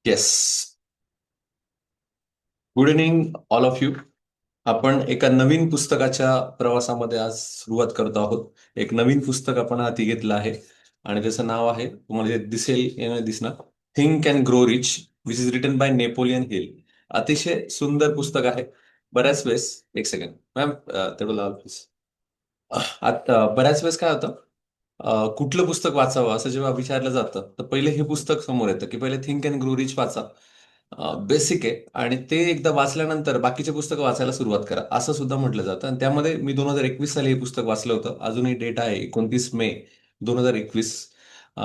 Yes. Good evening all of you. आपण एका नवीन पुस्तकाच्या प्रवासामध्ये आज सुरुवात करतो आहोत. एक नवीन पुस्तक आपण हाती घेतलं आहे आणि त्याचं नाव आहे, तुम्हाला जे दिसेल येणं दिसणार, think and grow rich, which is written by Napoleon Hill. अतिशय सुंदर पुस्तक आहे. बऱ्याच वेळेस, एक सेकंड मॅम, तेवढं लावा प्लीज. आता बऱ्याच वेळेस काय होतं, कुठलं पुस्तक वाचावं असं जेव्हा विचारलं जातं तर पहिले हे पुस्तक समोर येतं की पहिले थिंक अँड ग्रो रिच वाचा. बेसिक आहे आणि ते एकदा वाचल्यानंतर बाकीचे पुस्तकं वाचायला सुरुवात करा असं सुद्धा म्हटलं जातं. आणि त्यामध्ये मी 2021 साली हे पुस्तक वाचलं होतं. अजूनही डेट आहे 29 मे 2021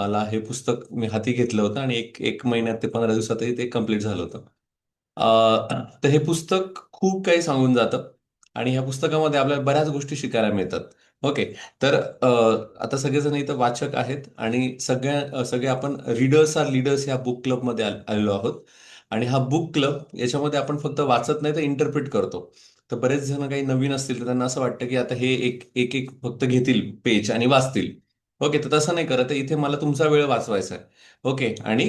ला हे पुस्तक मी हाती घेतलं होतं आणि एक एक महिन्यात ते 15 दिवसातही ते कम्प्लीट झालं होतं. तर हे पुस्तक खूप काही सांगून जातं आणि ह्या पुस्तकामध्ये आपल्याला बऱ्याच गोष्टी शिकायला मिळतात. ओके. तर आता सगळेजण इथं वाचक आहेत आणि सगळे आपण रीडर्स आर लीडर्स ह्या बुक क्लबमध्ये आलेलो आहोत. आणि हा बुक क्लब याच्यामध्ये आपण फक्त वाचत नाही तर इंटरप्रिट करतो. तर बरेच जण काही नवीन असतील तर त्यांना असं वाटतं की आता हे एक एक एक फक्त घेतील पेज आणि वाचतील. ओके, तर तसं नाही करत आहे. इथे मला तुमचा वेळ वाचवायचा आहे. ओके. आणि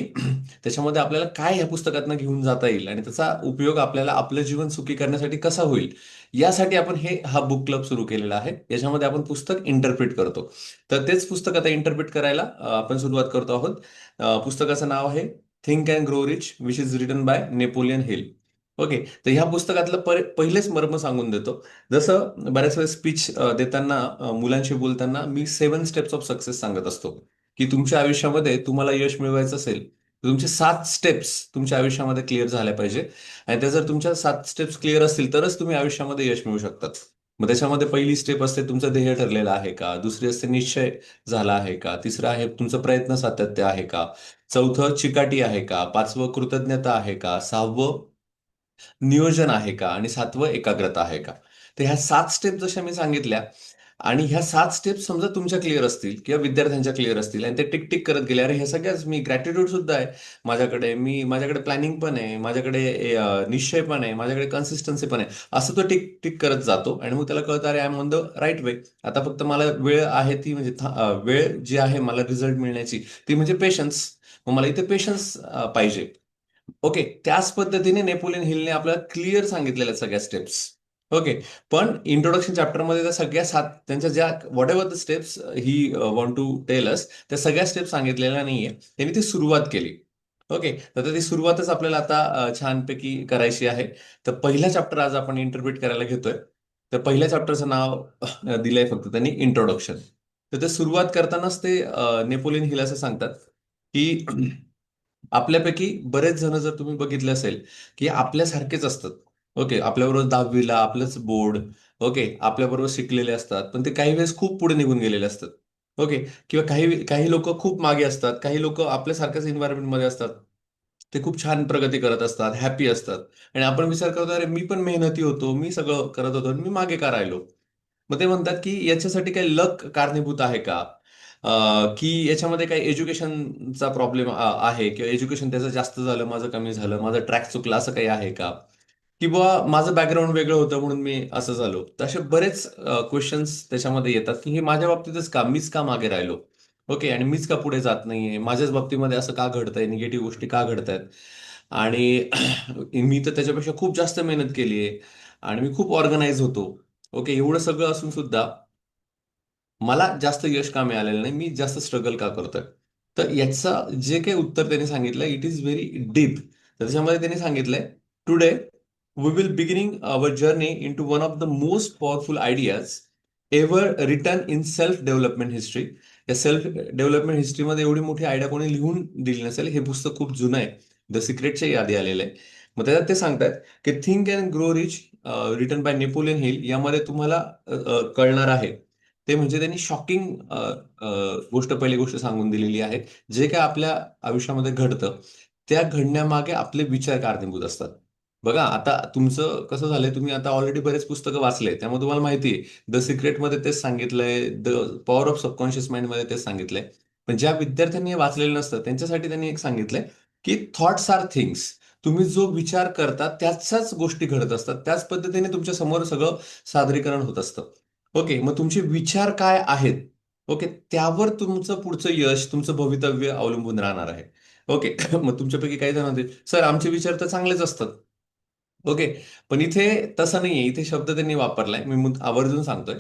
त्याच्यामध्ये आपल्याला काय ह्या पुस्तकातनं घेऊन जाता येईल आणि त्याचा उपयोग आपल्याला आपलं जीवन सुखी करण्यासाठी कसा होईल, यासाठी आपण हा बुक क्लब सुरू केलेला आहे. याच्यामध्ये आपण पुस्तक इंटरप्रिट करतो. तर तेच पुस्तक आता इंटरप्रिट करायला आपण सुरुवात करतो आहोत. पुस्तकाचं नाव आहे think and grow rich, which is written by Napoleon Hill. Okay. तर ह्या पुस्तकातलं पहिलेच मर्म सांगून देतो. जसं बऱ्याच वेळेस स्पीच देताना, मुलांशी बोलताना मी 7 स्टेप्स ऑफ सक्सेस सांगत असतो, की तुमच्या आयुष्यामध्ये तुम्हाला यश मिळवायचं असेल तर तुमचे 7 स्टेप्स तुमच्या आयुष्यामध्ये क्लिअर झाल्या पाहिजे. आणि त्या जर तुमच्या 7 स्टेप्स क्लिअर असतील तरच तुम्ही आयुष्यामध्ये यश मिळवू शकतात. मग त्याच्यामध्ये पहिली स्टेप असते तुमचं ध्येय ठरलेलं आहे का, दुसरी असते निश्चय झाला आहे का, तिसरं आहे तुमचं प्रयत्न सातत्य आहे का, चौथं चिकाटी आहे का, पाचवं कृतज्ञता आहे का, सहावं नियोजन आहे का आणि सातवं एकाग्रता आहे का. तर ह्या 7 स्टेप जशा मी सांगितल्या आणि ह्या 7 स्टेप समजा तुमच्या क्लिअर असतील किंवा विद्यार्थ्यांच्या क्लिअर असतील आणि ते टिक टिक करत गेले, अरे ह्या सगळ्याच मी ग्रॅटिट्यूड सुद्धा आहे माझ्याकडे प्लॅनिंग पण आहे, माझ्याकडे निश्चय पण आहे, माझ्याकडे कन्सिस्टन्सी पण आहे, असं तो टिक टिक करत जातो आणि मग त्याला कळतं, अरे I am on the right way. आता फक्त मला वेळ आहे ती म्हणजे वेळ जी आहे मला रिझल्ट मिळण्याची ती म्हणजे पेशन्स. मग मला इथे पेशन्स पाहिजे. ओके. त्याच पद्धतीने नेपोलियन हिलने आपल्याला क्लिअर सांगितलेल्या सगळ्या स्टेप्स. ओके. पण इंट्रोडक्शन चॅप्टरमध्ये त्या सगळ्या सात त्यांच्या ज्या whatever the steps he want to tell us, त्या सगळ्या स्टेप्स सांगितलेल्या नाहीये. त्यांनी ती सुरुवात केली. ओके. तर ती सुरुवातच आपल्याला आता छानपैकी करायची आहे. तर पहिला चॅप्टर आज आपण इंटरप्रिट करायला घेतोय. तर पहिल्या चॅप्टरचं नाव दिलंय फक्त त्यांनी इंट्रोडक्शन. तर ते सुरुवात करतानाच ते नेपोलियन हिल असं सांगतात की आपल्यापैकी बरेच जण जर तुम्ही बघितले असेल की आपल्यासारखेच असतात. ओके. आपल्याबरोबर 10वी ला आपलंच बोर्ड. ओके. आपल्याबरोबर शिकलेले असतात पण ते काही वेळेस खूप पुढे निघून गेलेले असतात. ओके. किंवा काही काही लोक खूप मागे असतात, काही लोक आपल्यासारख्याच एन्व्हायरमेंटमध्ये असतात. ते खूप छान प्रगती करत असतात, हॅपी असतात. आणि आपण विचार करतो, अरे मी पण मेहनती होतो, मी सगळं करत होतो आणि मी मागे का राहिलो. मग ते म्हणतात की याच्यासाठी काही लक कारणीभूत आहे का, की याच्यामध्ये काही एज्युकेशनचा प्रॉब्लेम आहे किंवा एज्युकेशन त्याचं जास्त झालं माझं कमी झालं, माझं ट्रॅक चुकलं, असं काही आहे का, किंवा माझं बॅकग्राऊंड वेगळं होतं म्हणून मी असं झालो. तर असे बरेच क्वेश्चन्स त्याच्यामध्ये येतात की हे माझ्या बाबतीतच का, मीच का मागे राहिलो. ओके. आणि मीच का पुढे जात नाहीये, माझ्याच बाबतीमध्ये असं का घडतंय, निगेटिव्ह गोष्टी का घडतायत. आणि मी तर त्याच्यापेक्षा खूप जास्त मेहनत केली आहे आणि मी खूप ऑर्गनाइज होतो. ओके. एवढं सगळं असून सुद्धा मला जास्त यश का मिळालेलं नाही, मी जास्त स्ट्रगल का करतोय. तर याचं जे काही उत्तर त्यांनी सांगितलं, इट इज व्हेरी डीप. तर त्याच्यामध्ये त्यांनी सांगितलंय, today we will beginning our journey into one of the most powerful ideas ever written in self development history. या सेल्फ डेव्हलपमेंट हिस्ट्रीमध्ये एवढी मोठी आयडिया कोणी लिहून दिली नसेल. हे पुस्तक खूप जुनं आहे. द सिक्रेटच्या यादी आलेलं आहे. मग त्याच्यात ते सांगतात की think and grow rich, written by Napoleon Hill. यामध्ये तुम्हाला कळणार आहे ते म्हणजे त्यांनी शॉकिंग पहिली गोष्ट सांगून दिलेली आहे. जे काय आपल्या आयुष्यामध्ये घडतं त्या घडण्यामागे आपले विचार कारणीभूत असतात. बघा आता तुमचं कसं झालंय, तुम्ही आता ऑलरेडी बरेच पुस्तकं वाचले त्यामुळे तुम्हाला माहिती आहे, द सिक्रेटमध्ये तेच सांगितलंय, द पॉवर ऑफ सबकॉन्शियस माइंडमध्ये तेच सांगितलंय. पण ज्या विद्यार्थ्यांनी हे वाचलेलं नसतं त्यांच्यासाठी त्यांनी एक सांगितलंय की थॉट्स आर थिंग्स. तुम्ही जो विचार करता त्याच्याच गोष्टी घडत असतात, त्याच पद्धतीने तुमच्या समोर सगळं सादरीकरण होत असतं. ओके. मग तुमचे विचार काय आहेत, ओके, त्यावर तुमचं पुढचं यश, तुमचं भवितव्य अवलंबून राहणार आहे. ओके. मग तुमच्यापैकी काही जण म्हणतील सर आमचे विचार तर चांगलेच असतात. ओके. पण इथे तसं नाहीये. इथे शब्द त्यांनी वापरलाय, मी आवर्जून सांगतोय.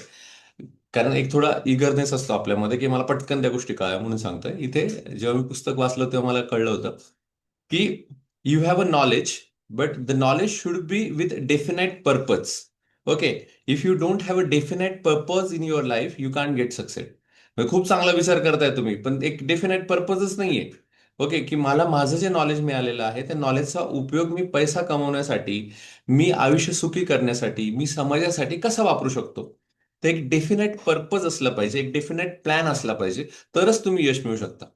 कारण एक थोडा इगरनेस असतो आपल्यामध्ये की मला पटकन त्या गोष्टी कळल्या म्हणून सांगतोय. इथे जेव्हा मी पुस्तक वाचलं तेव्हा मला कळलं होतं की you have a knowledge, but the knowledge should be with definite purpose. Okay. If you don't have a definite purpose in your life you can get success. खूप चांगला विचार करताय तुम्ही, पण एक डेफिनाइट पर्पजच नाहीये. ओके, की मला माझं जे नॉलेज मिळालेलं आहे त्या नॉलेजचा उपयोग मी पैसा कमवण्यासाठी, मी आयुष्य सुखी करण्यासाठी, मी समाजासाठी कसं वापरू शकतो. तर एक डेफिनेट पर्पज असलं पाहिजे, एक डेफिनेट प्लॅन असला पाहिजे, तरच तुम्ही यश मिळू शकता.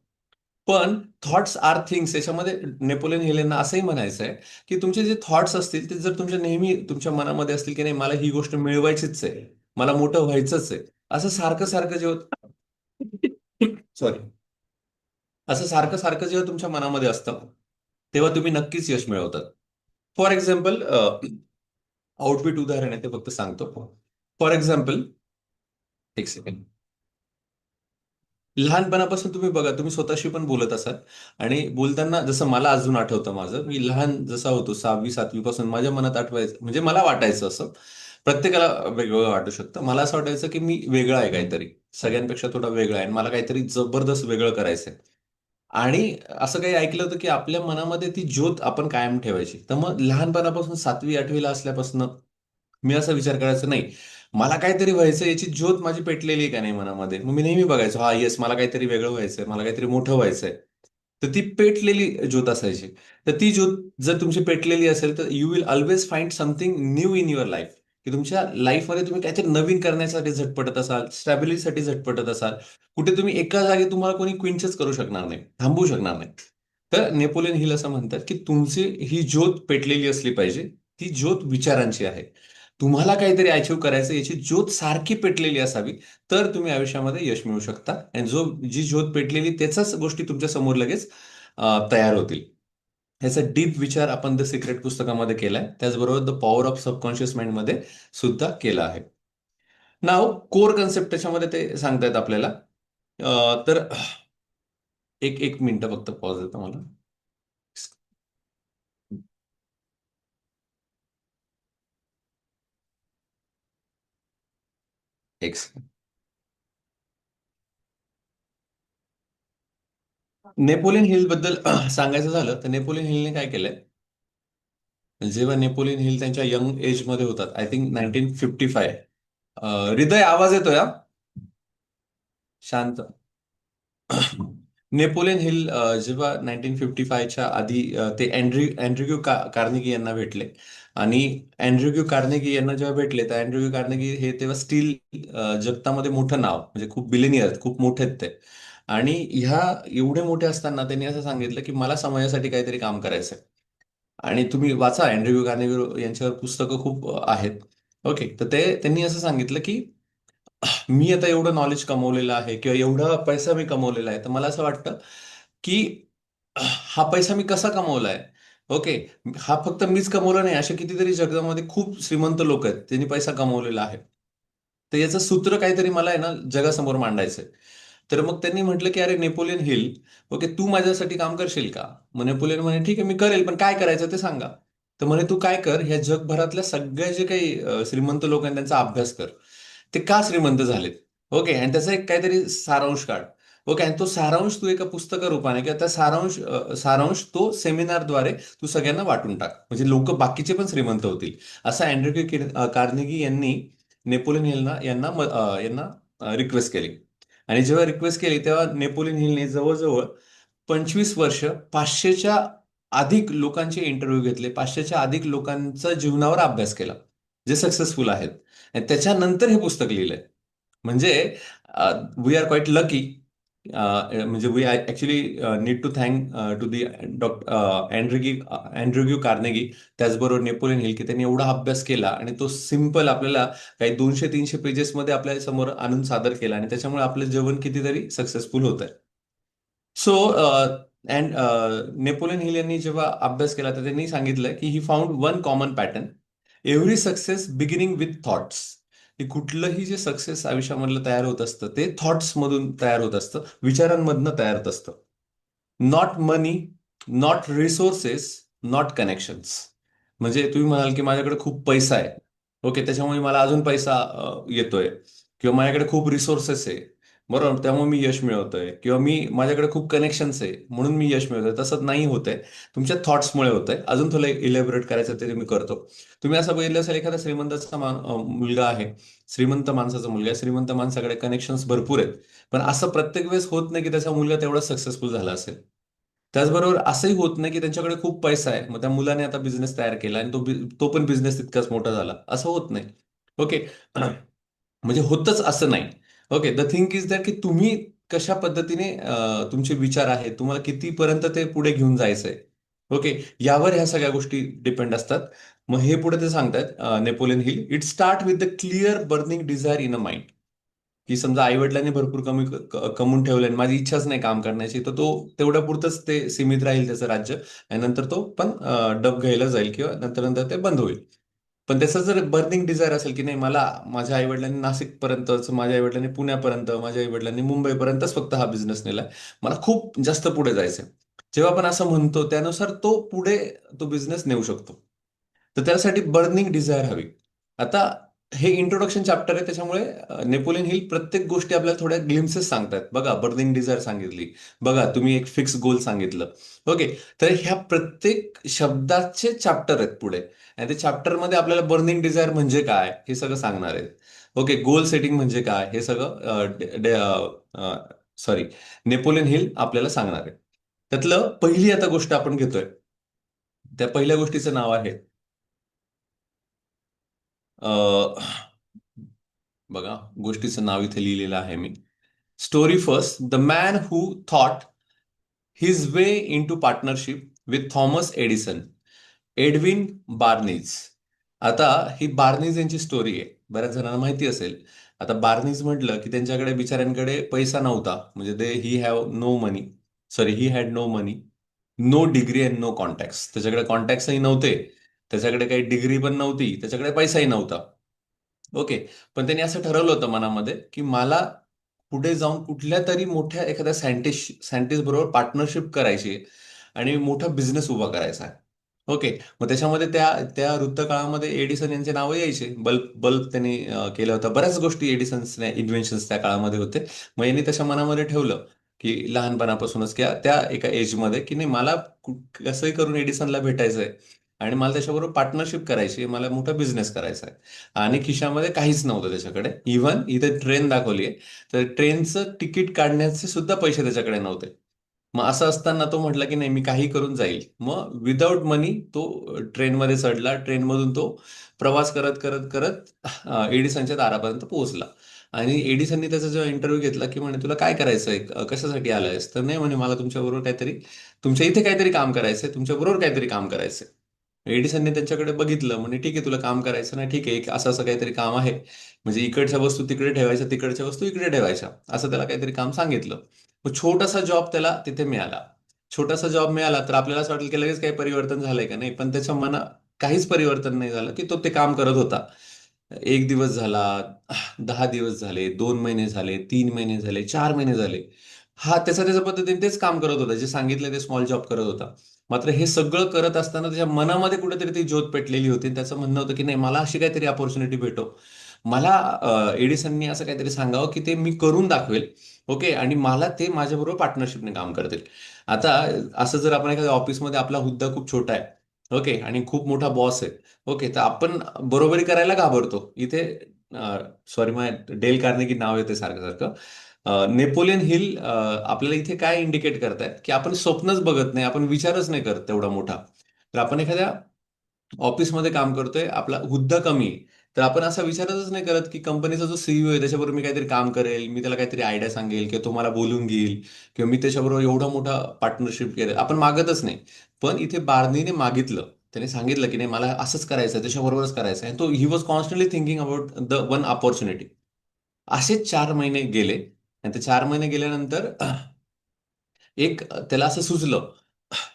पण थॉट्स आर थिंग्स, याच्यामध्ये नेपोलियन हिल यांना असंही म्हणायचं आहे की तुमचे जे थॉट्स असतील ते जर तुमच्या नेहमी तुमच्या मनामध्ये असतील की नाही मला ही गोष्ट मिळवायचीच आहे, मला मोठं व्हायचंच आहे, असं सारखं सारखं जेव्हा सॉरी असं सारखं सारखं जेव्हा तुमच्या मनामध्ये असतं तेव्हा तुम्ही नक्कीच यश मिळवतात. फॉर एक्झाम्पल, आउटबीट उदाहरण आहे ते फक्त सांगतो. फॉर एक्झाम्पल, एक सेकंड. लहानपणापासून तुम्ही बघा, तुम्ही स्वतःशी पण बोलत असाल आणि बोलताना जसं मला अजून आठवतं माझं, मी लहान जसा होतो 6वी 7वी पासून माझ्या मनात आठवायचं, म्हणजे मला वाटायचं असं, प्रत्येकाला वेगवेगळं वाटू शकतं. मला असं वाटायचं की मी वेगळा आहे काहीतरी, सगळ्यांपेक्षा थोडा वेगळा आहे आणि मला काहीतरी जबरदस्त वेगळं करायचंय. आणि असं काही ऐकलं होतं की आपल्या मनामध्ये ती ज्योत आपण कायम ठेवायची. तर मग लहानपणापासून 7वी 8वीला असल्यापासून मी असा विचार करायचो, नाही मला काहीतरी व्हायचं, याची ज्योत माझी पेटलेली आहे का नाही मनामध्ये. मग मी नेहमी बघायचो, हा येस मला काहीतरी वेगळं व्हायचंय, मला काहीतरी मोठं व्हायचंय. तर ती पेटलेली ज्योत असायची. तर ती ज्योत जर तुमची पेटलेली असेल तर you will always find something new in your life. की तुमच्या लाईफमध्ये तुम्ही काहीतरी नवीन करण्यासाठी झटपटत असाल, स्टॅबिलिटीसाठी झटपटत असाल. कुठे तुम्ही एका जागी तुम्हाला कोणी क्विंचच करू शकणार नाही, थांबवू शकणार नाही. तर नेपोलियन हिल असं म्हणतात की तुमची ही ज्योत पेटलेली असली पाहिजे. ती ज्योत विचारांची आहे. तुम्हाला काहीतरी अचीव्ह करायचं, याची ज्योत सारखी पेटलेली असावी, तर तुम्ही आयुष्यामध्ये यश मिळवू शकता. आणि जी ज्योत पेटलेली त्याचाच गोष्टी तुमच्या समोर लगेच तयार होतील. ह्याचा डीप विचार आपण द सिक्रेट पुस्तकामध्ये केलाय, त्याचबरोबर the power of subconscious mind मध्ये सुद्धा केला आहे. नाव कोर कन्सेप्ट त्याच्यामध्ये ते सांगतायत आपल्याला. तर एक मिनिट फक्त पॉज देतो मला. एक second. नेपोलियन हिल बद्दल सांगायचं झालं तर नेपोलियन हिलने काय केलंय, जेव्हा नेपोलियन हिल त्यांच्या यंग एज मध्ये होतात, आय थिंक 1955. हृदय आवाज येतोय हा? शांत. नेपोलियन हिल जेव्हा 1955च्या आधी ते अँड्र्यू कार्नेगी यांना भेटले. आणि अँड्र्यू कार्नेगी यांना जेव्हा भेटले तर अँड्र्यू कार्नेगी हे तेव्हा स्टील जगतामध्ये मोठं नाव, म्हणजे खूप बिलिनियर, खूप मोठे आहेत ते. आणि ह्या एवढे मोठे असताना त्यांनी असं सांगितलं की मला समाजासाठी काहीतरी काम करायचंय. आणि तुम्ही वाचा, अँड्र्यू कार्नेगी यांच्यावर पुस्तकं खूप आहेत. ओके. तर त्यांनी असं सांगितलं की मी आता एवढं नॉलेज कमवलेलं आहे किंवा एवढा पैसा मी कमवलेला आहे, तर मला असं वाटतं की हा पैसा मी कसा कमवलाय. ओके. हा फक्त मीच कमवला नाही, असे कितीतरी जगामध्ये खूप श्रीमंत लोक आहेत त्यांनी पैसा कमवलेला आहे. तर याचं सूत्र काहीतरी मला आहे ना जगासमोर मांडायचंय. तर मग त्यांनी म्हटलं की अरे नेपोलियन हिल, ओके तू माझ्यासाठी काम करशील का. मग नेपोलियन म्हणे ठीक आहे मी करेल, पण काय करायचं ते सांगा. तर म्हणे तू काय कर, ह्या जगभरातल्या सगळ्या जे काही श्रीमंत लोक आहेत त्यांचा अभ्यास कर. ते का श्रीमंत झालेत. ओके. आणि त्याचा एक काहीतरी सारांश काढ. ओके. आणि तो सारांश तू एका पुस्तका रूपाने किंवा त्या सारांश तो सेमिनारद्वारे तू सगळ्यांना वाटून टाक, म्हणजे लोक बाकीचे पण श्रीमंत होतील. असं कार्नेगी यांनी नेपोलियन यांना रिक्वेस्ट केली. आणि जेव्हा रिक्वेस्ट केली तेव्हा नेपोलियन हिलने जवळजवळ 25 वर्ष 500च्या अधिक लोकांचे इंटरव्ह्यू घेतले, 500च्या अधिक लोकांचा जीवनावर अभ्यास केला जे सक्सेसफुल आहेत. आणि त्याच्यानंतर हे पुस्तक लिहिलंय. म्हणजे वी आर क्वाईट लकी. म्हणजे we actually need to thank to the doctor Andrew Carnegie, त्याचबरोबर नेपोलियन हिल, की त्यांनी एवढा अभ्यास केला आणि तो सिम्पल आपल्याला काही 200 300 पेजेस मध्ये आपल्या समोर आणून सादर केला, आणि त्याच्यामुळे आपलं जीवन कितीतरी सक्सेसफुल होत आहे. सो अँड नेपोलियन हिल यांनी जेव्हा अभ्यास केला तर त्यांनी सांगितलं की he found one common pattern. Every success beginning with thoughts. की कुठलंही जे सक्सेस आयुष्यामधलं तयार होत असतं ते थॉट्स मधून तयार होत असतं, विचारांमधनं तयार होत असतं. Not money, not resources, not connections. म्हणजे तुम्ही म्हणाल की माझ्याकडे खूप पैसा आहे, ओके, त्याच्यामुळे मला अजून पैसा येतोय, किंवा माझ्याकडे खूप रिसोर्सेस आहे, बरोबर, त्यामुळे मी यश मिळवतोय, किंवा माझ्याकडे खूप कनेक्शन्स आहे म्हणून मी यश मिळवतोय. तसं नाही होतंय. तुमच्या थॉट्समुळे होतंय. अजून थोडं इलेबोरेट करायचं ते मी करतो. तुम्ही असं बघितलं असेल, एखादा श्रीमंताचा मुलगा आहे, श्रीमंत माणसाचा मुलगा आहे, श्रीमंत माणसाकडे कनेक्शन्स भरपूर आहेत, पण असं प्रत्येक वेळेस होत नाही की त्याचा मुलगा तेवढा सक्सेसफुल झाला असेल. त्याचबरोबर असंही होत नाही की त्यांच्याकडे खूप पैसा आहे, मग त्या मुलाने आता बिझनेस तयार केला आणि तो पण बिझनेस तितकाच मोठा झाला, असं होत नाही. ओके. म्हणजे होतच असं नाही. Okay, the thing is that की तुम्ही कशा पद्धतीने तुमचे विचार आहेत, तुम्हाला कितीपर्यंत ते पुढे घेऊन जायचंय. ओके, यावर ह्या सगळ्या गोष्टी डिपेंड असतात. मग हे पुढे ते सांगतात, Napoleon Hill, it start with the clear burning desire in a mind. की समजा आई वडिलांनी भरपूर कमवून ठेवलंय आणि माझी इच्छाच नाही काम करण्याची, तर तो तेवढ्या पुरतच ते सीमित राहील त्याचं राज्य, आणि नंतर तो पण डब घ्यायला जाईल, किंवा नंतर नंतर ते बंद होईल. पण त्याचं जर बर्निंग डिझायर असेल की नाही, मला माझ्या आईवडिलांनी नाशिकपर्यंतच, माझ्या आईवडिलांनी पुण्यापर्यंत, माझ्या आईवडिलांनी मुंबईपर्यंतच फक्त हा बिझनेस नेलाय, मला खूप जास्त पुढे जायचंय, जेव्हा आपण असं म्हणतो त्यानुसार तो पुढे तो बिझनेस नेऊ शकतो. तर त्यासाठी बर्निंग डिझायर हवी. आता हे इंट्रोडक्शन चॅप्टर आहे, त्याच्यामुळे नेपोलियन हिल प्रत्येक गोष्टी आपल्याला थोड्या ग्लिम्सेस सांगतात. बघा, बर्निंग डिझायर सांगितली, बघा तुम्ही एक फिक्स गोल सांगितलं. ओके, तर ह्या प्रत्येक शब्दाचे चॅप्टर आहेत पुढे, आणि ते चॅप्टरमध्ये आपल्याला बर्निंग डिझायर म्हणजे काय हे सगळं सांगणार आहेत. ओके, गोल सेटिंग म्हणजे काय हे सगळं सॉरी, नेपोलियन हिल आपल्याला सांगणार आहे. त्यातलं पहिली आता गोष्ट आपण घेतोय, त्या पहिल्या गोष्टीचं नाव आहे, अ, बघा, गोष्टीचं नाव इथे लिहिलेलं आहे मी. Story first, the man who thought his way into partnership with Thomas Edison, Edwin Barnes. आता ही बार्नीज यांची स्टोरी आहे, बऱ्याच जणांना माहिती असेल. आता बार्नीज म्हटलं की त्यांच्याकडे बिचाऱ्यांकडे पैसा नव्हता, म्हणजे they he have no money, sorry, he had no money, no degree and no contacts. त्याच्याकडे कॉन्टॅक्ट्सही नव्हते, त्याच्याकडे काही डिग्री पण नव्हती, त्याच्याकडे पैसाही नव्हता. ओके, पण त्यांनी असं ठरवलं होतं मनामध्ये की मला पुढे जाऊन कुठल्या तरी मोठ्या एखाद्या सायंटिस्ट बरोबर पार्टनरशिप करायची आहे, आणि मोठा बिझनेस उभा करायचा आहे. ओके, मग त्याच्यामध्ये त्या त्या ऋतकाळामध्ये एडिसन यांचे नाव यायचे. बल्ब बल्ब त्यांनी केला होता, बऱ्याच गोष्टी एडिसन्स इन्व्हेन्शन्स त्या काळामध्ये होते. मग यांनी त्याच्या मनामध्ये ठेवलं की लहानपणापासूनच किंवा त्या एका एजमध्ये की नाही, मला कसंही करून एडिसनला भेटायचंय, आणि मला त्याच्याबरोबर पार्टनरशिप करायची आहे, मला मोठा बिझनेस करायचा आहे. आणि खिशामध्ये काहीच नव्हतं त्याच्याकडे. इव्हन इथे ट्रेन दाखवली आहे, तर ट्रेनचं तिकीट काढण्याचे सुद्धा पैसे त्याच्याकडे नव्हते. मग असं असताना तो म्हटला की नाही, मी काही करून जाईल. मग विदाऊट मनी तो ट्रेनमध्ये चढला, ट्रेनमधून तो प्रवास करत करत करत एडिसनच्या दारापर्यंत पोहोचला. आणि एडिसननी त्याचा जेव्हा इंटरव्ह्यू घेतला की म्हणे, तुला काय करायचंय, कशासाठी आलायस, तर नाही म्हणे, मला तुमच्याबरोबर काहीतरी, तुमच्या इथे काहीतरी काम करायचंय, तुमच्याबरोबर काहीतरी काम करायचंय. एडिसनने त्यांच्याकडे बघितलं, म्हणे ठीक आहे, तुला काम करायचं ना, ठीक आहे, एक असं असं काहीतरी काम आहे, म्हणजे इकडच्या वस्तू तिकडे ठेवायच्या, तिकडच्या वस्तू इकडे ठेवायच्या, असं त्याला काहीतरी काम सांगितलं. मग छोटासा जॉब त्याला तिथे मिळाला. छोटासा जॉब मिळाला तर आपल्याला असं वाटेल की लगेच काही परिवर्तन झालंय का, नाही, पण त्याच्या मना काहीच परिवर्तन नाही झालं, की तो ते काम करत होता. एक दिवस झाला, 10 दिवस झाले, 2 महिने झाले, 3 महिने झाले, 4 महिने झाले. हा त्याच्या पद्धतीने तेच काम करत होता, जे सांगितलं ते स्मॉल जॉब करत होता. मात्र हे सगळं करत असताना त्याच्या मनामध्ये कुठेतरी ती ज्योत पेटलेली होती. त्याचं म्हणणं होतं की नाही, मला अशी काहीतरी अपॉर्च्युनिटी भेटो. मला एडिसननी असं काहीतरी सांगावं की ते मी करून दाखवेल. ओके, आणि मला ते माझ्याबरोबर पार्टनरशिपने काम करतील. आता असं जर आपण एखाद्या ऑफिसमध्ये, आपला हुद्दा खूप छोटा आहे, ओके, आणि खूप मोठा बॉस आहे, ओके, तर आपण बरोबरी करायला घाबरतो. इथे सॉरी, मग डेल कार्नेगी नाव येते सारखं सारखं. नेपोलियन हिल आपल्याला इथे काय इंडिकेट करतायत की आपण स्वप्नच बघत नाही, आपण विचारच नाही करत तेवढा मोठा. तर आपण एखाद्या ऑफिसमध्ये काम करतोय, आपला हुद्दा कमी आहे, तर आपण असा विचारच नाही करत की कंपनीचा जो सीईओ आहे त्याच्याबरोबर मी काहीतरी काम करेल, मी त्याला काहीतरी आयडिया सांगेल, किंवा तो मला बोलून घेईल, किंवा मी त्याच्याबरोबर एवढा मोठा पार्टनरशिप केलं, आपण मागतच नाही. पण इथे बार्नीने मागितलं, त्याने सांगितलं की नाही, मला असंच करायचं, त्याच्याबरोबरच करायचं आहे. तो he was constantly thinking about the one opportunity. असेच 4 महिने गेले, आणि ते 4 महिने गेल्यानंतर एक त्याला असं सुचलं.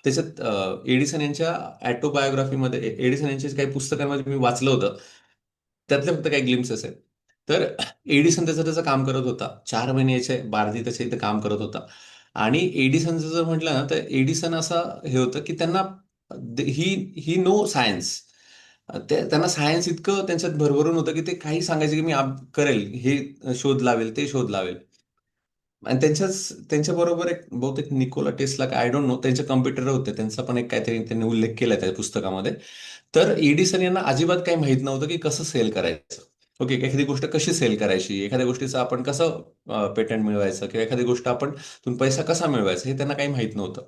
त्याच्यात एडिसन यांच्या ऑटोबायोग्राफीमध्ये, एडिसन यांच्या काही पुस्तकांमध्ये मी वाचलं होतं, त्यातले फक्त काही ग्लिम्सेस आहेत. तर एडिसन त्याचं त्याचं काम करत होता, 4 महिने याचे बारदी त्याच्या इथे काम करत होता. आणि एडिसनचं जर म्हटलं ना, तर एडिसन असा हे होतं की त्यांना ही ही नो सायन्स. त्यांना सायन्स इतकं त्यांच्यात भरभरून होतं की ते काही सांगायचे की मी करेल, हे शोध लावेल, ते शोध लावेल. आणि त्यांच्याबरोबर एक बहुतेक निकोला टेस्ला काय आय डोंट नो, त्यांचे कॉम्प्युटर होते, त्यांचा पण एक काहीतरी त्यांनी उल्लेख केला त्या पुस्तकामध्ये. तर एडिसन यांना अजिबात काही माहित नव्हतं की कसं सेल करायचं. ओके, एखादी गोष्ट कशी सेल करायची, एखाद्या गोष्टीचं आपण कसं पेटंट मिळवायचं, किंवा एखादी गोष्ट आपण तुम्ही पैसा कसा मिळवायचा, हे त्यांना काही माहित नव्हतं.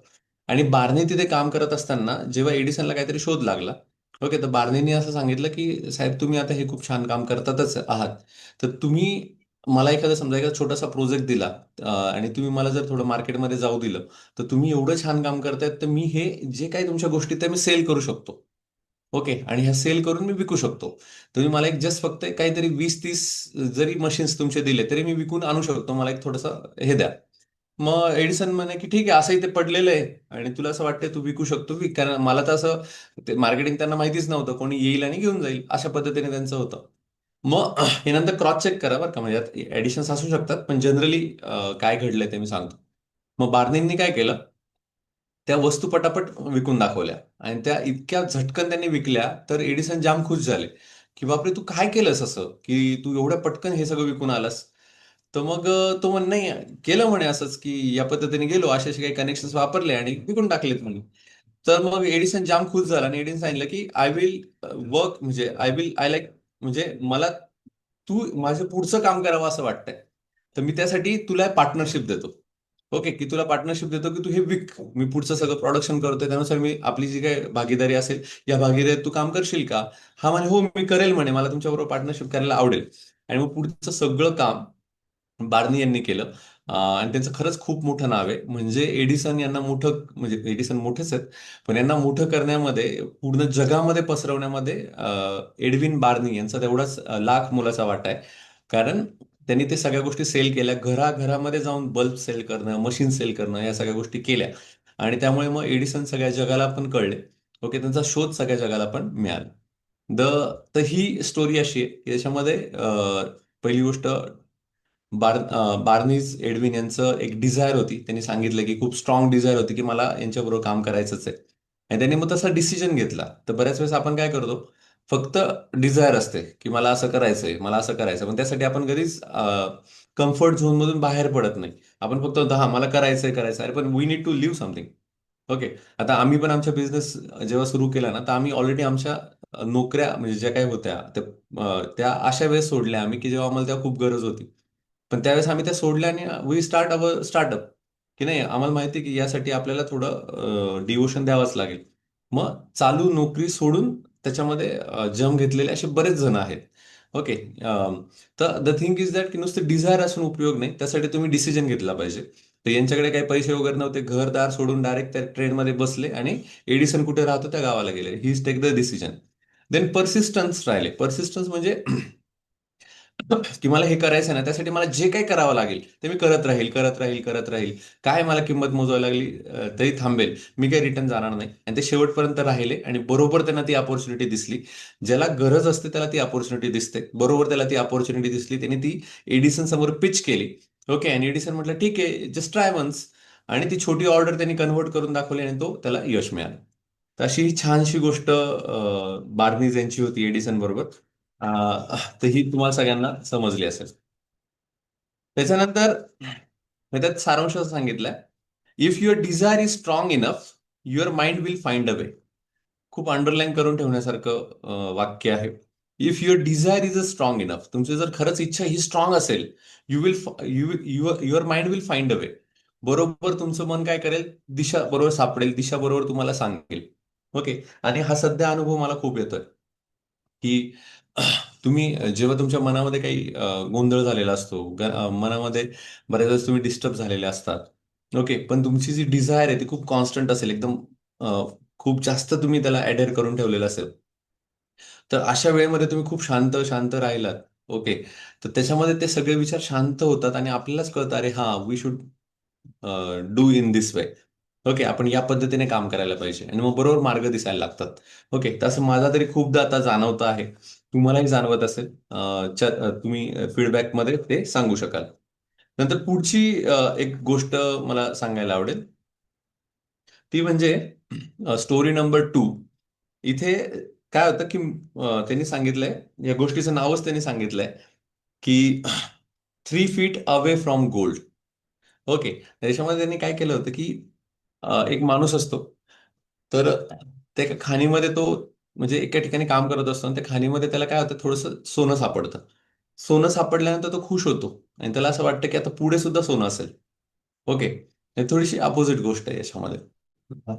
आणि बार्नी तिथे काम करत असताना जेव्हा एडिसनला काहीतरी शोध लागला, ओके, तर बार्नीने असं सांगितलं की साहेब, तुम्ही आता हे खूप छान काम करतातच आहात, तर तुम्ही मला एखादा समजा एखादा छोटासा प्रोजेक्ट दिला, आणि तुम्ही मला जर थोडं मार्केटमध्ये जाऊ दिलं, तर तुम्ही एवढं छान काम करतायत, तर मी हे जे काही तुमच्या गोष्टी त्या मी सेल करू शकतो. ओके, आणि ह्या सेल करून मी विकू शकतो. तुम्ही मला एक जस्ट फक्त एक काहीतरी 20-30 जरी मशीन्स तुमचे दिले तरी मी विकून आणू शकतो, मला एक थोडंसं हे द्या. मग एडिसन म्हणे की ठीक आहे, असंही ते पडलेलं आहे आणि तुला असं वाटतंय तू विकू शकतो, विक. कारण मला तर असं, ते मार्केटिंग त्यांना माहितीच नव्हतं, कोणी येईल आणि घेऊन जाईल, अशा पद्धतीने त्यांचं होतं. मग हे नंतर क्रॉस चेक करा बरं का, म्हणजे ऍडिशन्स असू शकतात, पण जनरली काय घडलंय ते मी सांगतो. मग बार्नींनी काय केलं, त्या वस्तू पटापट विकून दाखवल्या, आणि त्या इतक्या झटकन त्यांनी विकल्या, तर एडिसन जाम खुश झाले की बापरे, तू काय केलंस असं की तू एवढ्या पटकन हे सगळं विकून आलास. तर मग तो म्हण नाही, केलं म्हणे असंच की या पद्धतीने गेलो, असे असे काही कनेक्शन्स वापरले आणि विकून टाकलेत म्हणे. तर मग एडिसन जाम खुश झाला आणि एडिसन सांगितलं की आय विल वर्क, म्हणजे आय लाईक, म्हणजे मला तू माझं पुढचं काम करावं असं वाटतंय, तर मी त्यासाठी तुला पार्टनरशिप देतो. ओके, की तुला पार्टनरशिप देतो की तू हे विक, मी पुढचं सगळं प्रोडक्शन करतोय, त्यानुसार मी आपली जी काही भागीदारी असेल, या भागीदारीत तू काम करशील का? हा म्हणे हो, मी करेल म्हणे, मला तुमच्याबरोबर पार्टनरशिप करायला आवडेल. आणि मग पुढचं सगळं काम बार्नी यांनी केलं. आणि त्यांचं खरंच खूप मोठं नाव आहे, म्हणजे एडिसन यांना मोठं, म्हणजे एडिसन मोठेच आहेत, पण यांना मोठं करण्यामध्ये, पूर्ण जगामध्ये पसरवण्यामध्ये एडविन बार्नी यांचा तेवढाच लाख मोलाचा वाटा आहे. कारण त्यांनी ते सगळ्या गोष्टी सेल केल्या, घराघरामध्ये जाऊन बल्ब सेल करणं, मशीन सेल करणं, या सगळ्या गोष्टी केल्या. आणि त्यामुळे मग एडिसन सगळ्या जगाला पण कळले. ओके, त्यांचा शोध सगळ्या जगाला पण मिळाला. द तर ही स्टोरी अशी आहे की याच्यामध्ये पहिली गोष्ट, बार्नीज एडविन यांचं एक डिझायर होती, त्यांनी सांगितलं की खूप स्ट्रॉंग डिझायर होती की मला यांच्याबरोबर काम करायचंच आहे. आणि त्यांनी मग तसा डिसिजन घेतला. तर बऱ्याच वेळेस आपण काय करतो, फक्त डिझायर असते की मला असं करायचंय, मला असं करायचं, पण त्यासाठी आपण कधीच कम्फर्ट झोन मधून बाहेर पडत नाही. आपण फक्त हा मला करायचंय करायचं, अरे पण we need to live something. Okay. आता आम्ही पण आमच्या बिझनेस जेव्हा सुरू केला ना, तर आम्ही ऑलरेडी आमच्या नोकऱ्या, म्हणजे ज्या काही होत्या त्या अशा वेळेस सोडल्या आम्ही की जेव्हा आम्हाला तेव्हा खूप गरज होती. पण त्यावेळेस आम्ही त्या सोडल्या आणि वी स्टार्ट अवर स्टार्टअप, की नाही, आम्हाला माहिती आहे की यासाठी आपल्याला थोडं डिवोशन द्यावंच लागेल. मग चालू नोकरी सोडून त्याच्यामध्ये जम घेतलेले असे बरेच जण आहेत. ओके. तर द थिंग इज दॅट की नुसतं डिझायर असून उपयोग नाही, त्यासाठी तुम्ही डिसिजन घेतला पाहिजे. तर यांच्याकडे काही पैसे वगैरे नव्हते, घरदार सोडून डायरेक्ट त्या ट्रेनमध्ये बसले आणि एडिसन कुठे राहतो त्या गावाला गेले. ही टेक द डिसिजन. देन परसिस्टन्स राहिले. परसिस्टन्स म्हणजे की मला हे करायचं ना, त्यासाठी मला जे काही करावं लागेल ते मी करत राहील, करत राहील, करत राहील. काय मला किंमत मोजावी लागली तरी थांबेल, मी काही रिटर्न जाणार नाही. आणि ते शेवटपर्यंत राहिले आणि बरोबर त्यांना ती अपॉर्च्युनिटी दिसली. ज्याला गरज असते त्याला ती अपॉर्च्युनिटी दिसते. बरोबर त्याला ती अपॉर्च्युनिटी दिसली, त्याने ती एडिसन समोर पिच केली. ओके, आणि एडिसन म्हटलं ठीक आहे, जस्ट ट्राय वन्स. आणि ती छोटी ऑर्डर त्यांनी कन्व्हर्ट करून दाखवली आणि तो त्याला यश मिळालं. तर अशी ही छानशी गोष्ट बार्नीज यांची होती एडिसन बरोबर. तर ही तुम्हाला सगळ्यांना समजली असेल. त्याच्यानंतर मी त्यात सारांश असं सांगितलंय, if your desire is strong enough, your mind will find a way. खूप अंडरलाईन करून ठेवण्यासारखं वाक्य आहे. If your desire is a strong enough, तुमची जर खरंच इच्छा ही स्ट्रॉंग असेल, you will your mind will find a way. बरोबर तुमचं मन काय करेल, दिशा बरोबर सापडेल, दिशा बरोबर तुम्हाला सांगेल. ओके. आणि हा सध्या अनुभव मला खूप येतोय की तुम्ही जेव्हा तुमच्या मनामध्ये काही गोंधळ झालेला असतो, मनामध्ये बऱ्याच वेळेस तुम्ही डिस्टर्ब झालेले असतात. ओके, पण तुमची जी डिझायर आहे ती खूप कॉन्स्टंट असेल, एकदम अ, खूप जास्त तुम्ही त्याला अडेअर करून ठेवलेलं असेल, तर अशा वेळेमध्ये तुम्ही खूप शांत शांत राहिलात. ओके, तर त्याच्यामध्ये ते सगळे विचार शांत होतात आणि आपल्यालाच कळतं, अरे हा, we should do in this way. Okay, आपण या पद्धतीने काम करायला पाहिजे, आणि मग बरोबर मार्ग दिसायला लागतात. ओके, तसं माझा तरी खूपदा आता जाणवतं आहे, तुम्हालाही जाणवत असेल. तुम्ही फीडबॅकमध्ये ते सांगू शकाल. नंतर पुढची एक गोष्ट मला सांगायला आवडेल, ती म्हणजे स्टोरी नंबर 2. इथे काय होतं की त्यांनी सांगितलंय, या गोष्टीचं नावच त्यांनी सांगितलंय की 3 feet away from gold. Okay. त्याच्यामध्ये त्यांनी काय केलं होतं की एक माणूस असतो, तर त्या एका खाणीमध्ये तो, म्हणजे एका ठिकाणी काम करत असतो आणि त्या खाणीमध्ये त्याला काय होतं, थोडंसं सोनं सापडतं. सोनं सापडल्यानंतर तो खुश होतो आणि त्याला असं वाटतं की आता पुढे सुद्धा सोनं असेल. ओके. हे थोडीशी अपोजिट गोष्ट आहे याच्यामध्ये.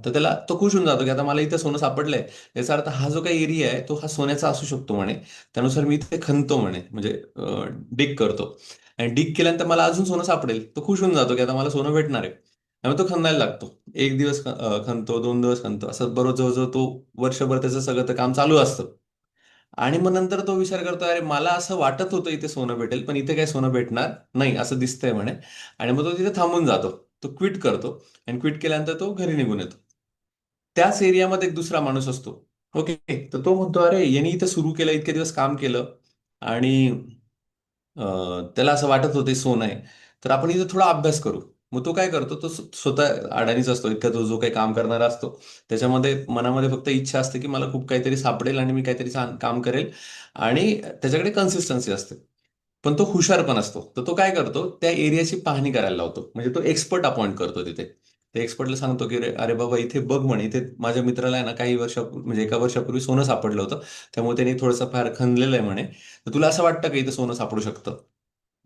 तर त्याला तो खुश होऊन जातो की आता मला इथे सोनं सापडलंय. याचा अर्थ हा जो काही एरिया आहे तो हा सोन्याचा असू शकतो म्हणे. त्यानुसार मी इथे खणतो म्हणे, म्हणजे डिग करतो. आणि डिग केल्यानंतर मला अजून सोनं सापडेल. तो खुश होऊन जातो की आता मला सोनं भेटणार आहे. त्यामुळे तो खणायला लागतो. एक दिवस खणतो, 2 दिवस खणतो, असं बरोबर जवळजवळ तो वर्षभर त्याचं सगळं ते काम चालू असतं. आणि मग नंतर तो विचार करतो, अरे मला असं वाटत होतं इथे सोनं भेटेल, पण इथे काही सोनं भेटणार नाही असं दिसतंय म्हणे. आणि मग तो तिथे थांबून जातो. तो क्विट करतो. आणि क्विट केल्यानंतर तो घरी निघून येतो. त्याच एरियामध्ये एक दुसरा माणूस असतो. ओके. तर तो म्हणतो, अरे यांनी इथं सुरू केलं, इतके दिवस काम केलं आणि त्याला असं वाटत होतं हे सोनं आहे. तर आपण इथं थोडा अभ्यास करू. मग तो काय करतो, तो स्वतः अडाणीच असतो, इतका तो जो काही काम करणारा असतो. त्याच्यामध्ये मनामध्ये फक्त इच्छा असते की मला खूप काहीतरी सापडेल आणि मी काहीतरी काम करेल. आणि त्याच्याकडे कन्सिस्टन्सी असते. पण तो हुशार पण असतो. तर तो काय करतो, त्या एरियाची पाहणी करायला लावतो. म्हणजे तो एक्सपर्ट अपॉइंट करतो तिथे. त्या एक्सपर्टला सांगतो की अरे अरे बाबा, इथे बघ म्हणे, इथे माझ्या मित्राला आहे ना काही म्हणजे एका वर्षापूर्वी सोनं सापडलं होतं. त्यामुळे त्यांनी थोडंसं फार खणलेलं आहे म्हणे. तर तुला असं वाटतं का इथे सोनं सापडू शकतं?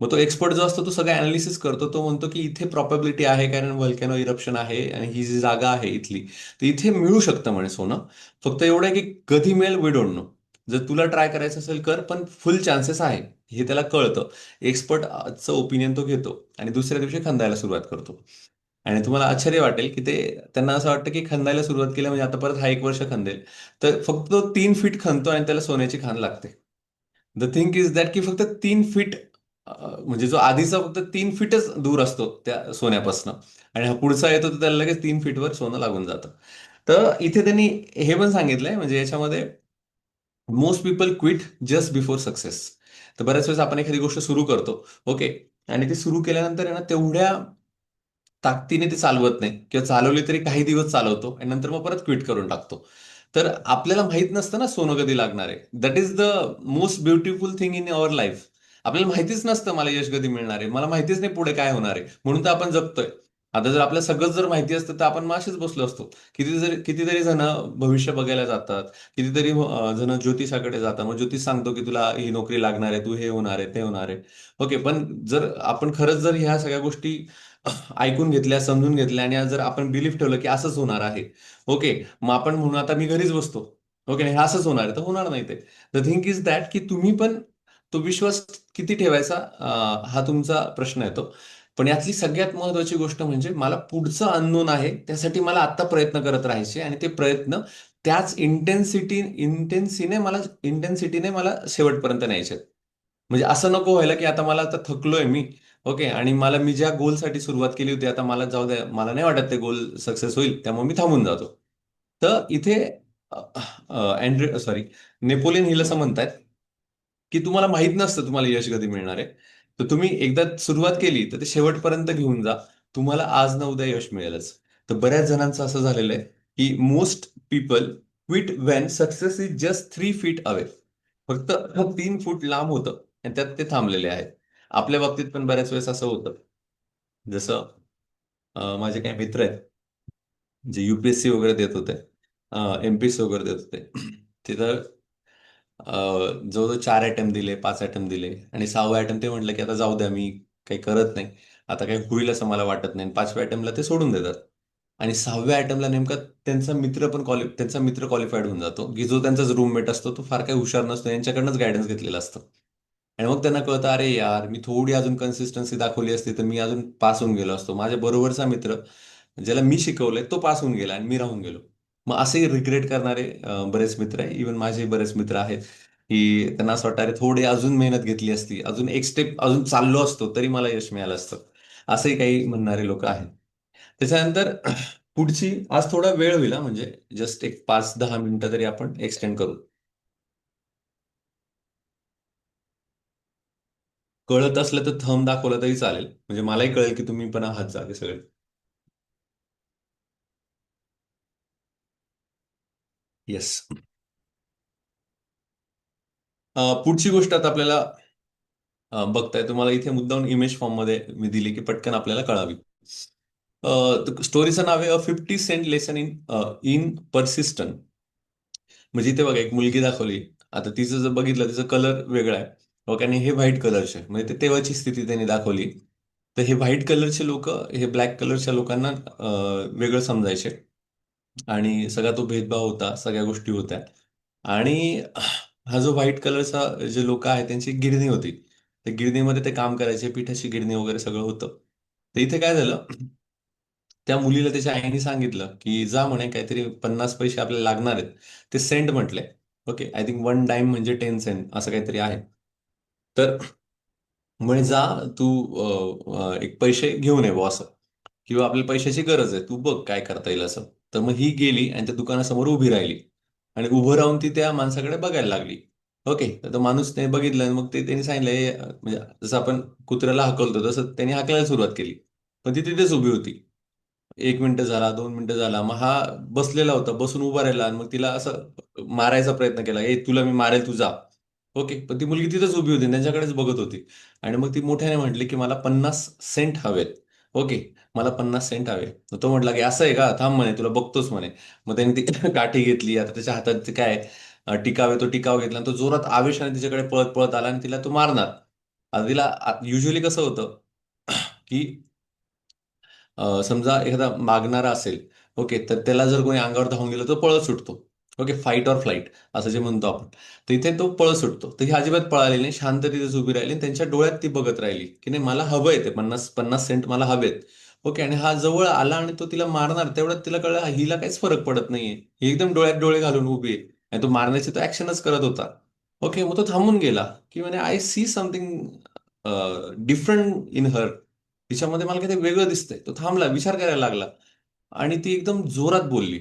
मग तो एक्सपर्ट जो असतो तो सगळं अनालिसिस करतो. तो म्हणतो की इथे प्रॉबॅबिलिटी आहे, कारण व्हल्कॅनो इरप्शन आहे आणि ही जी जागा आहे इथली, तर इथे मिळू शकतं म्हणे सोनं. फक्त एवढं आहे की कधी मिळेल वी डोंट नो. जर तुला ट्राय करायचं असेल कर, पण फुल चान्सेस आहे हे त्याला कळतं. एक्सपर्टचं ओपिनियन तो घेतो आणि दुसऱ्या दिवशी खंदायला सुरुवात करतो. आणि तुम्हाला आश्चर्य वाटेल की त्यांना असं वाटतं की खंदायला सुरुवात केली म्हणजे आता परत हा 1 वर्ष खंदेल. तर फक्त तो 3 फीट खणतो आणि त्याला सोन्याची खाण लागते. द थिंग इज दॅट की फक्त 3 फीट, म्हणजे जो आधीचा फक्त 3 फीटच दूर असतो त्या सोन्यापासून, आणि हा पुढचा येतो तर त्याला लगेच 3 फीटवर सोनं लागून जातं. तर इथे त्यांनी हे पण सांगितलंय, म्हणजे याच्यामध्ये most people quit just before success. तर बऱ्याच वेळेस आपण एखादी गोष्ट सुरू करतो. ओके. आणि ती सुरू केल्यानंतर आहे ना, तेवढ्या ताकदीने ती चालवत नाही, किंवा चालवली तरी काही दिवस चालवतो आणि नंतर मग परत क्विट करून टाकतो. तर आपल्याला माहित नसतं ना सोनं कधी लागणार आहे. That is the most beautiful thing in our life. आपल्याला माहितीच नसतं मला यश कधी मिळणार आहे, मला माहितीच नाही पुढे काय होणार आहे, म्हणून तर आपण जगतोय. आता जर आपल्या सगळं जर माहिती असतं तर आपण माशीच बसलो असतो. कितीतरी जण भविष्य बघायला जातात. कितीतरी जण ज्योतिषाकडे जातात. मग ज्योतिष सांगतो की तुला ही नोकरी लागणार आहे, तू हे होणार आहे, ते होणार आहे. ओके. पण जर आपण खरंच जर ह्या सगळ्या गोष्टी ऐकून घेतल्या, समजून घेतल्या, आणि आज जर आपण बिलीफ ठेवलं की असंच होणार आहे, ओके, मग आपण म्हणून आता मी घरीच बसतो, ओके, हे असंच होणार आहे, तर होणार नाही ते. द थिंग इज दॅट की तुम्ही पण तो विश्वास किती ठेवायचा, हा तुमचा प्रश्न येतो. पण यातली सगळ्यात महत्वाची गोष्ट म्हणजे मला पुढचं अननोन आहे, त्यासाठी मला आत्ता प्रयत्न करत राहायचे, आणि ते प्रयत्न त्याच इंटेन्सिटीने मला शेवटपर्यंत न्यायचे. म्हणजे असं नको व्हायला की आता मला आता थकलोय मी, ओके, आणि मी ज्या गोलसाठी सुरुवात केली होती, आता मला जाऊ द्या, मला नाही वाटत ते गोल सक्सेस होईल, त्यामुळे मी थांबून जातो. तर इथे अँड्रे सॉरी नेपोलियन हिल असं म्हणतात की तुम्हाला माहित नसतं तुम्हाला यश कधी मिळणार आहे. तर तुम्ही एकदा सुरुवात केली तर ते शेवटपर्यंत घेऊन जा. तुम्हाला आज ना उद्या यश मिळेलच. तर बऱ्याच जणांचं असं झालेलं आहे की most people quit Wien success is just 3 feet away. फक्त 3 फूट लांब होतं आणि त्यात ते थांबलेले आहेत. आपल्या बाबतीत पण बऱ्याच वेळेस असं होतं. जसं माझे काही मित्र आहेत जे UPSC वगैरे देत होते, MPSC वगैरे देत होते. तिथं जवळजवळ 4 अटेम्प्ट दिले, 5 अटेम्प्ट दिले, आणि 6वा अटेम्प्ट ते म्हटलं की आता जाऊ द्या, मी काही करत नाही, आता काही होईल असं मला वाटत नाही. 5व्या अटेम्प्टला ते सोडून देतात. आणि 6व्या अटेम्प्टला नेमका त्यांचा मित्र क्वालिफाईड होऊन जातो, की जो त्यांचाच रूममेट असतो, तो फार काही हुशार नसतो, यांच्याकडनंच गायडन्स घेतलेलं असतं. आणि मग त्यांना कळतं, अरे यार, मी थोडी अजून कन्सिस्टन्सी दाखवली असती तर मी अजून पास होऊन गेलो असतो. माझ्या बरोबरचा मित्र ज्याला मी शिकवलंय तो पास होऊन गेला आणि मी राहून गेलो. मग असे रिग्रेट करणारे बरेच मित्र आहे. इव्हन माझे बरेच मित्र आहेत की त्यांना असं वाटतं, अरे थोडी अजून मेहनत घेतली असती, अजून एक स्टेप अजून चाललो असतो तरी मला यश मिळालं असतं. असंही काही म्हणणारे लोक आहेत. त्याच्यानंतर पुढची आज थोडा वेळ होईल हा, म्हणजे जस्ट एक 5-10 मिनिटं तरी आपण एक्सटेंड करू. कळत असलं तर थंब दाखवलं तरी चालेल, म्हणजे मलाही कळेल की तुम्ही पण आहात जागे सगळे. येस. पुढची गोष्ट आता आपल्याला बघताय तुम्हाला इथे मुद्दाम इमेज फॉर्म मध्ये मी दिली की पटकन आपल्याला कळावी. स्टोरीचं नाव आहे अ 50 सेंट लेसन इन इन परसिस्टन. म्हणजे इथे बघा एक मुलगी दाखवली. आता तिचं जर बघितलं तिचं कलर वेगळा आहे. ओके, आणि हे व्हाईट कलरचे म्हणजे ते तेव्हाची स्थिती त्यांनी दाखवली. तर हे व्हाईट कलरचे लोक हे ब्लॅक कलरच्या लोकांना वेगळं समजायचे. आणि सगळा तो भेदभाव होता, सगळ्या गोष्टी होत्या. आणि हा जो व्हाईट कलरचा जे लोक आहेत त्यांची एक गिरणी होती. त्या गिरणीमध्ये ते काम करायचे, पिठाची गिरणी वगैरे सगळं होतं. तर इथे काय झालं, त्या मुलीला त्याच्या आईने सांगितलं की जा म्हणे, काहीतरी 50 पैसे आपल्याला लागणार आहेत. ते सेंट म्हटले. ओके, आय थिंक 1 डाइम म्हणजे 10 सेंट असं काहीतरी आहे. तर म्हणे जा तू एक पैसे घेऊन ये बुवा असं, किंवा आपल्याला पैशाची गरज आहे, तू बघ काय करता येईल असं. तर मग ही गेली आणि त्या दुकानासमोर उभी राहिली. आणि उभं राहून ती त्या माणसाकडे बघायला लागली. ओके, तर तो माणूस त्याने बघितलं आणि मग ते त्यांनी सांगितलं म्हणजे जसं आपण कुत्र्याला हाकलतो तसं त्यांनी हाकलायला सुरुवात केली. पण ती तिथेच उभी होती. 1 मिनिट झाला, 2 मिनिटं झाला, मग हा बसलेला होता, बसून उभा राहिला आणि मग तिला असं मारायचा प्रयत्न केला, ए तुला मी मारेल, तू जा. ओके, पण ती मुलगी तिथंच उभी होती, त्यांच्याकडेच बघत होती. आणि मग ती मोठ्याने म्हटली की मला 50 सेंट हवेत. ओके, मला 50 सेंट हवे. तर तो म्हटला की असं आहे का, थांब म्हणे, तुला बघतोच म्हणे. मग त्याने ती काठी घेतली. आता त्याच्या हातात ते काय टिकाव आहे, तो टिकाव घेतला आणि तो जोरात आवेशाने तिच्याकडे पळत पळत आला आणि तिला तो मारणार. आता तिला युजली कसं होतं की समजा एखादा मागणारा असेल. ओके, तर त्याला जर कोणी अंगावर धावून गेलं तर पळत सुटतो. ओके, फाईट ऑर फ्लाईट असं जे म्हणतो आपण. तर इथे तो पळत सुटतो. तर ही अजिबात पळाली नाही, शांत तिथेच उभी राहिली आणि त्यांच्या डोळ्यात ती बघत राहिली की नाही मला हवंय ते 50 50 सेंट मला हवेत. ओके, आणि हा जवळ आला आणि तो तिला मारणार, तेवढ्यात तिला कळलं हिला काहीच फरक पडत नाहीये. ही एकदम डोळ्यात डोळे घालून उभी आहे आणि तो मारण्याची तो ऍक्शनच करत होता. ओके, मग तो थांबून गेला की म्हणे I see something different in her. तिच्यामध्ये मला काही वेगळं दिसतंय. तो थांबला, विचार करायला लागला. आणि ती एकदम जोरात बोलली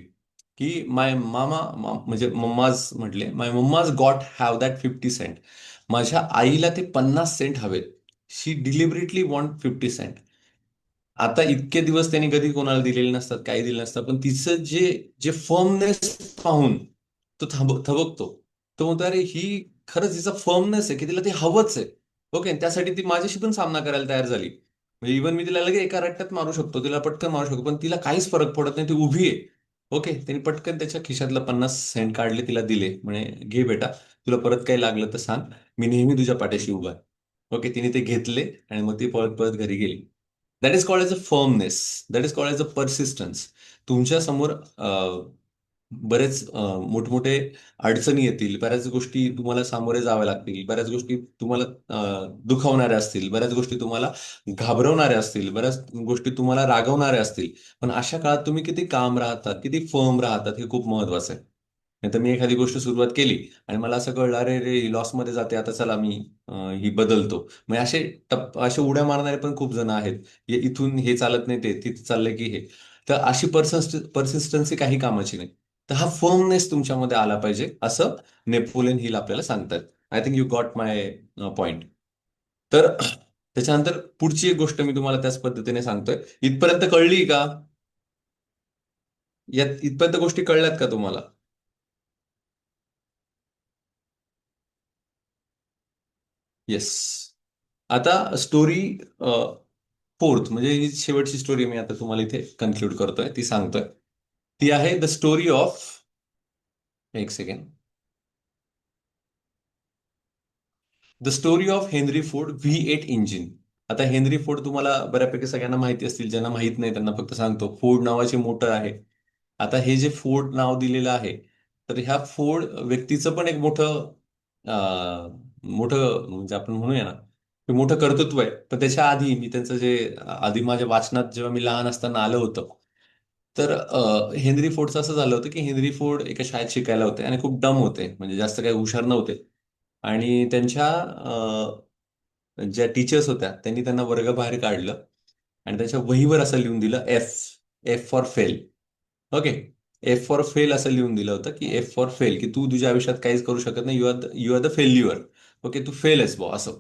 की माय मामा म्हणजे मम्माज म्हटले, my mama's got have that 50 cent. माझ्या आईला ते 50 सेंट हवेत. She deliberately want 50 cent. आता इतके दिवस त्यांनी कधी कोणाला दिलेले नसतात, काही दिले नसतात, पण तिचं जे जे फर्मनेस पाहून तो थबकतो. तो म्हणतो अरे ही खरंच हिचा फर्मनेस आहे की तिला ते हवंच आहे. ओके, त्यासाठी ती माझ्याशी पण सामना करायला तयार झाली. म्हणजे इव्हन मी तिला लगे एका रट्ट्यात मारू शकतो, तिला पटकन मारू शकतो, पण तिला काहीच फरक पडत नाही, ती उभी आहे. ओके, त्यांनी पटकन त्याच्या खिशातलं 50 सेंट काढले, तिला दिले, म्हणे घे बेटा, तुला परत काही लागलं तर सांग, मी नेहमी तुझ्या पाठीशी उभा आहे. ओके, तिने ते घेतले आणि मग ती पळत पळत घरी गेली. That is called as a firmness. That is called as a persistence. तुमच्या समोर बरेच मोठमोठे अडचणी येतील, बऱ्याच गोष्टी तुम्हाला सामोरे जाव्या लागतील, बऱ्याच गोष्टी तुम्हाला दुखावणाऱ्या असतील, बऱ्याच गोष्टी तुम्हाला घाबरवणाऱ्या असतील, बऱ्याच गोष्टी तुम्हाला रागवणाऱ्या असतील. पण अशा काळात तुम्ही किती काम राहतात, किती फर्म राहतात, हे खूप महत्वाचं आहे. नाही तर मी एखादी गोष्ट सुरुवात केली आणि मला असं कळलं अरे रे लॉसमध्ये जाते, आता चला मी ही बदलतो. म्हणजे असे उड्या मारणारे पण खूप जण आहेत. इथून हे चालत नाही, ते तिथे चाललंय की हे. तर अशी परसिस्टन्सी काही कामाची नाही. तर हा फर्मनेस तुमच्यामध्ये आला पाहिजे, असं नेपोलियन हिल आपल्याला सांगतात. I think you got my point. तर त्याच्यानंतर पुढची एक गोष्ट मी तुम्हाला त्याच पद्धतीने सांगतोय. इथपर्यंत कळली का? यात इथपर्यंत गोष्टी कळल्यात का तुम्हाला? येस. आता स्टोरी फोर्थ म्हणजे ही शेवटची स्टोरी मी आता तुम्हाला इथे कन्क्लूड करतोय, ती सांगतोय. ती आहे द स्टोरी ऑफ, एक second, the story of Henry Ford V8 engine. आता हेनरी फोर्ड तुम्हाला बऱ्यापैकी सगळ्यांना माहिती असतील, ज्यांना माहित नाही त्यांना फक्त सांगतो. फोर्ड नावाची मोटर आहे. आता हे जे फोर्ड नाव दिलेलं आहे, तर ह्या फोर्ड व्यक्तीचं पण एक मोठं मोठं म्हणजे आपण म्हणूया ना, ते मोठं कर्तृत्व आहे. पण त्याच्या आधी मी त्यांचं जे आधी माझ्या वाचनात जेव्हा मी लहान असताना आलं होतं, तर हेनरी फोर्डचं असं झालं होतं की हेनरी फोर्ड एका शाळेत शिकायला होते आणि खूप डम होते, म्हणजे जास्त काही हुशार नव्हते. आणि त्यांच्या ज्या टीचर्स होत्या त्यांनी त्यांना वर्गाबाहेर काढलं आणि त्याच्या वहीवर असं लिहून दिलं F. F for fail. Okay, F for fail असं लिहून दिलं होतं की एफ फॉर फेल, की तू तुझ्या आयुष्यात काहीच करू शकत नाही, you are the failure. Okay, तू फेल आहेस बुवा असं.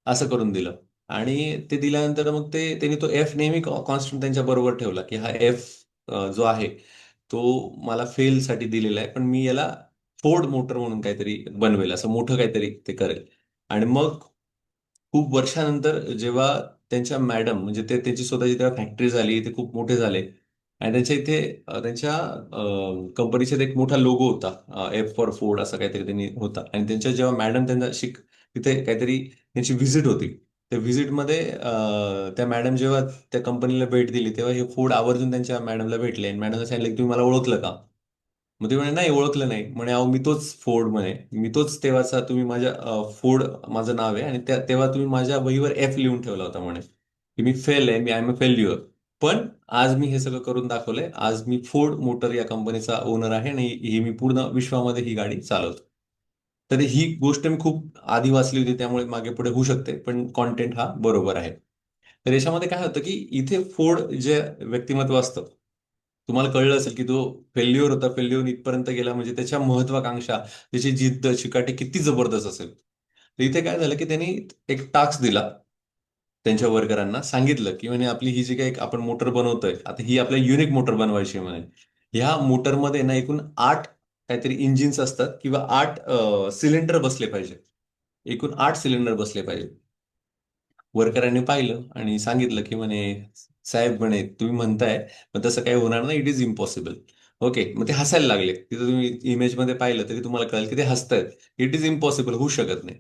असं करून दिलं. आणि ते दिल्यानंतर मग त्यांनी तो एफ नेहमी कॉन्स्टंट त्यांच्या बरोबर ठेवला, की हा एफ जो आहे तो मला फेलसाठी दिलेला आहे, पण मी याला फोर्ड मोटर म्हणून काहीतरी बनवेल, असं मोठं काहीतरी ते करेल. आणि मग खूप वर्षानंतर जेव्हा त्यांच्या मॅडम म्हणजे ते त्यांची स्वतःची तेव्हा फॅक्टरी झाली, ते खूप मोठे झाले आणि त्यांच्या इथे त्यांच्या कंपनीचा एक मोठा लोगो होता, एफ फॉर फोर्ड असं काहीतरी त्यांनी होता. आणि त्यांच्या जेव्हा मॅडम त्यांना तिथे काहीतरी त्यांची व्हिजिट होती. त्या व्हिजिटमध्ये त्या मॅडम जेव्हा त्या कंपनीला भेट दिली तेव्हा हे फोर्ड आवर्जून त्यांच्या मॅडमला भेटले आणि मॅडमला सांगितलं की तुम्ही मला ओळखलं का? मग ते म्हणे नाही ओळखलं नाही. म्हणे अहो मी तोच फोर्ड, म्हणे मी तोच तेव्हाचा, तुम्ही माझ्या फोर्ड माझं नाव आहे आणि तेव्हा तुम्ही माझ्या वहीवर एफ लिहून ठेवला होता म्हणे, की मी फेल आहे, मी आय एम अ फेल्युअर. पण आज मी हे सगळं करून दाखवलंय, आज मी फोर्ड मोटर या कंपनीचा ओनर आहे आणि ही मी पूर्ण विश्वामध्ये ही गाडी चालवतो. तर ही गोष्ट मी खूप आधी वाचली होती त्यामुळे मागे पुढे होऊ शकते, पण कॉन्टेंट हा बरोबर आहे. तर याच्यामध्ये काय होतं की इथे फोर्ड जे व्यक्तिमत्व असतं, तुम्हाला कळलं असेल की तो फेल्युअर होता, फेल्युअर इथपर्यंत गेला म्हणजे त्याच्या महत्वाकांक्षा, त्याची जिद्द चिकाटी किती जबरदस्त असेल. तर इथे काय झालं की त्यांनी एक टास्क दिला त्यांच्या वर्करांना, सांगितलं की म्हणे आपली ही जी काही आपण मोटर बनवतोय आता, ही आपल्या युनिक मोटर बनवायची आहे म्हणे. ह्या मोटरमध्ये ना एकूण 8 काहीतरी इंजिन्स असतात किंवा 8 सिलेंडर बसले पाहिजे. एकूण 8 सिलेंडर बसले पाहिजे. वर्करांनी पाहिलं आणि सांगितलं की म्हणे साहेब म्हणे तुम्ही म्हणताय पण तसं काही होणार नाही, इट इज इम्पॉसिबल. ओके, मग ते हसायला लागले. तिथं तुम्ही इमेजमध्ये पाहिलं तरी तुम्हाला कळेल की ते हसतायत. इट इज इम्पॉसिबल, होऊ शकत नाही.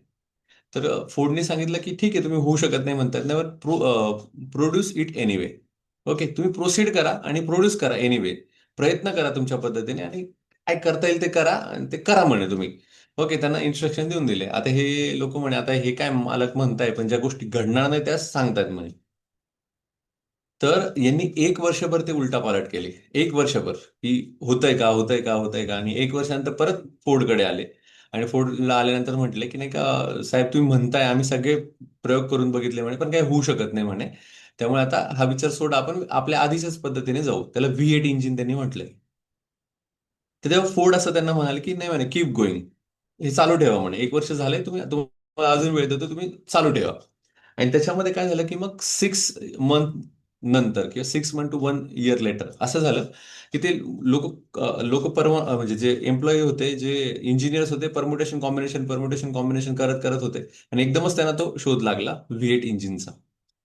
तर फोर्डने सांगितलं की ठीक आहे तुम्ही होऊ शकत नाही म्हणतायत ना, प्रोड्यूस इट एनिवे. ओके, तुम्ही प्रोसीड करा आणि प्रोड्यूस करा एनिवे. प्रयत्न करा तुमच्या पद्धतीने आणि काय करता येईल ते करा आणि ते करा म्हणे तुम्ही. ओके, त्यांना इन्स्ट्रक्शन देऊन दिले. आता हे लोक म्हणे आता हे काय मालक म्हणताय पण ज्या गोष्टी घडणार नाही त्याच सांगतायत म्हणे. तर यांनी एक वर्षभर ते उलटापालट केले. एक वर्षभर की होतंय का, होतंय का, होतंय का, आणि एक वर्षानंतर परत फोर्डकडे आले. आणि फोर्डला आल्यानंतर म्हटले की नाही का साहेब तुम्ही म्हणताय आम्ही सगळे प्रयोग करून बघितले म्हणे पण काही होऊ शकत नाही म्हणे. त्यामुळे आता हा विचार सोडा, आपण आपल्या आधीच्याच पद्धतीने जाऊ. त्याला V8 इंजिन त्यांनी म्हटलंय. तर तेव्हा फोर्ड असं त्यांना म्हणाले की नाही म्हणे कीप गोईंग, हे चालू ठेवा म्हणे, एक वर्ष झालंय तुम्हाला अजून वेळ देतो, तुम्ही चालू ठेवा. आणि त्याच्यामध्ये काय झालं की मग 6 मंथ नंतर किंवा 6 मंथ टू 1 इयर लेटर असं झालं की ते लोक म्हणजे जे एम्प्लॉई होते, जे इंजिनियर्स होते, परम्युटेशन कॉम्बिनेशन करत करत होते. आणि एकदमच त्यांना तो शोध लागला V8 इंजिनचा.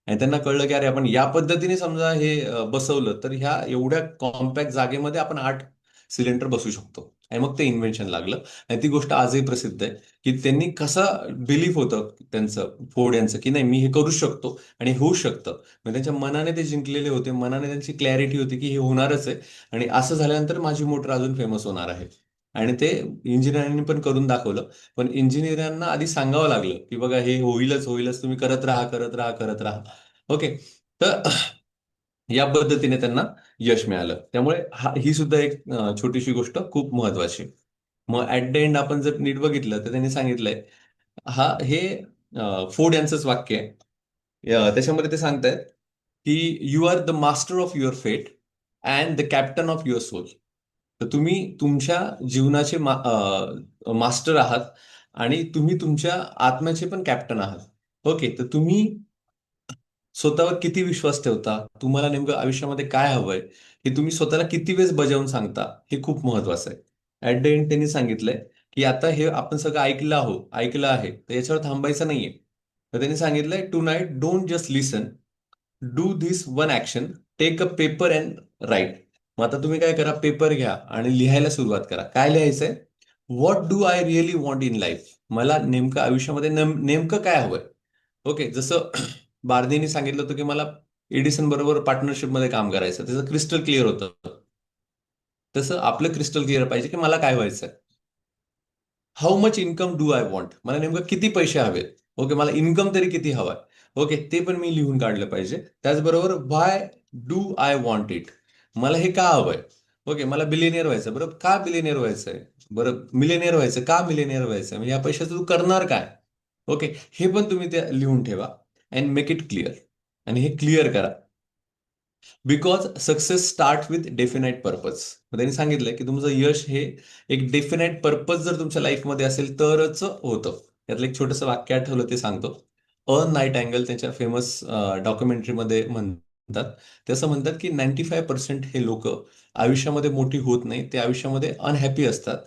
आणि त्यांना कळलं की अरे आपण या पद्धतीने समजा हे बसवलं तर ह्या एवढ्या कॉम्पॅक्ट जागेमध्ये आपण 8 सिलेंडर बसू शकतो. आणि मग ते इन्व्हेन्शन लागलं. आणि ती गोष्ट आजही प्रसिद्ध आहे की त्यांनी कसं बिलीफ होतं त्यांचं, फोर्ड यांचं, की नाही मी हे करू शकतो आणि होऊ शकतं. म्हणजे त्यांच्या मनाने ते जिंकलेले होते, मनाने त्यांची क्लॅरिटी होती की हे होणारच आहे. आणि असं झाल्यानंतर माझी मोटर अजून फेमस होणार आहे. आणि ते इंजिनिअरांनी पण करून दाखवलं. पण इंजिनिअरांना आधी सांगावं लागलं की बघा हे होईलच होईलच, तुम्ही करत राहा करत राहा करत राहा. ओके. तर या पद्धतीने त्यांना यश मिळालं. त्यामुळे ही सुद्धा एक छोटीशी गोष्ट खूप महत्वाची आहे. मग ऍट द एंड आपण जर नीट बघितलं तर त्यांनी सांगितलंय, हे फोर्ड यांचंच वाक्य आहे. त्याच्यामध्ये ते सांगतायत की you are the master of your fate and the captain of your soul. तर तुम्ही तुमच्या जीवनाचे मास्टर आहात आणि तुम्ही तुमच्या आत्म्याचे पण कॅप्टन आहात. ओके, तर तुम्ही स्वतःवर किती विश्वास ठेवता, तुम्हाला नेमकं आयुष्यामध्ये काय हवंय, हे तुम्ही स्वतःला किती वेळेस बजावून सांगता, हे खूप महत्वाचं आहे. ऍट द एंड त्यांनी सांगितलंय की आता हे आपण सगळं ऐकलं आहे, तर याच्यावर थांबायचं नाहीये. तर त्यांनी सांगितलंय tonight don't just listen, do this one action, take a paper and write. मग आता तुम्ही काय करा, पेपर घ्या आणि लिहायला सुरुवात करा. काय लिहायचंय? What do I really want in life. मला नेमकं आयुष्यामध्ये नेमकं काय हवंय. ओके, जसं बार्देनी सांगितलं होतं की मला एडिसन बरोबर पार्टनरशिपमध्ये काम करायचं, त्याचं क्रिस्टल क्लिअर होतं. तसं आपलं क्रिस्टल क्लिअर पाहिजे की मला काय व्हायचंय. How much income do I want, मला नेमकं किती पैसे हवेत. ओके, मला इन्कम तरी किती हवाय. ओके, ते पण मी लिहून काढलं पाहिजे. त्याचबरोबर व्हाय डू आय वॉन्ट इट, मला हे का हवंय. ओके, मला बिलियनियर व्हायचं, बरोबर का बिलियनियर व्हायचंय. बरं मिलेनियर व्हायचं का, मिलेनियर व्हायचं म्हणजे या पैशाचं तू करणार काय. ओके, हे पण तुम्ही ते लिहून ठेवा अँड मेक इट क्लिअर. आणि हे क्लिअर करा. Because success start with definite purpose. त्यांनी सांगितलं की तुमचं यश हे एक डेफिनाईट पर्पज जर तुमच्या लाईफमध्ये असेल तरच होतं. यातलं एक छोटंसं वाक्य आठवलं ते सांगतो. अ नाईट अँगल त्यांच्या फेमस डॉक्युमेंटरीमध्ये म्हणतात. ते असं म्हणतात की 95% हे लोक आयुष्यामध्ये मोठी होत नाही, ते आयुष्यामध्ये अनहॅपी असतात.